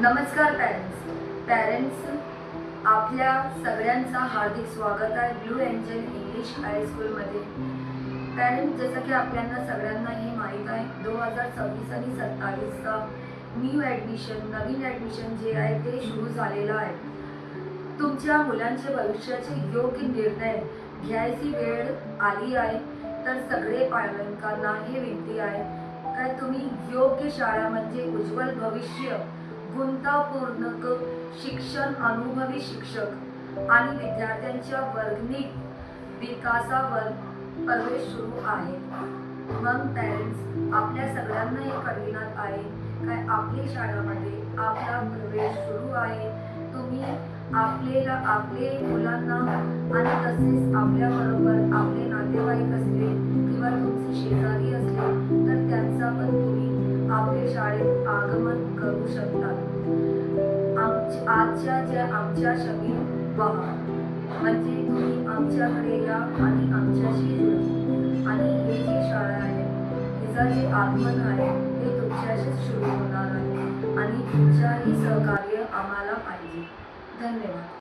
नमस्कार पॅरेंट्स आपल्या सगळ्यांचा हार्दिक स्वागत आहे ब्लू एंजल इंग्लिश हायस्कूलमध्ये। पॅरेंट्स, जसं की आपल्याला सगळ्यांना हे माहीत आहे 2026 आणि 27चा नवीन ॲडमिशन जे आहे ते सुरू झालेलं आहे। तुमच्या मुलांच्या भविष्याचे योग्य निर्णय घ्यायची वेळ आली आहे, तर सगळे पालकांना हे विनंती आहे का तुम्ही योग्य शाळा म्हणजे उज्ज्वल भविष्य, गुंतापूर्ण शिक्षण, अनुभवी शिक्षक आणि विद्यार्थ्यांच्या वर्गणिक विकासावर प्रवेश सुरू आहे। मग पॅरेंट्स, आपल्या सगळ्यांना हे कळविण्यात आहे काय आपल्या शाळेमध्ये आपला प्रवेश सुरू आहे। तुम्ही आपले मुलांना आणि तसेच आपल्याबरोबर आपले नातेवाईक असले किंवा तुमचे शेजारी असले तर त्यांचा पण तुम्ही आपल्या शाळेत आगमन करू शकता। आमच्या शमीर पहा, म्हणजे तुम्ही आमच्याकडे या आणि आमच्याशी जुळा आणि हे जी शाळा आहे तिचं जे आगमन आहे ते तुमच्याशीच सुरू होणार आहे आणि तुमच्याही सहकार्य आम्हाला पाहिजे। धन्यवाद।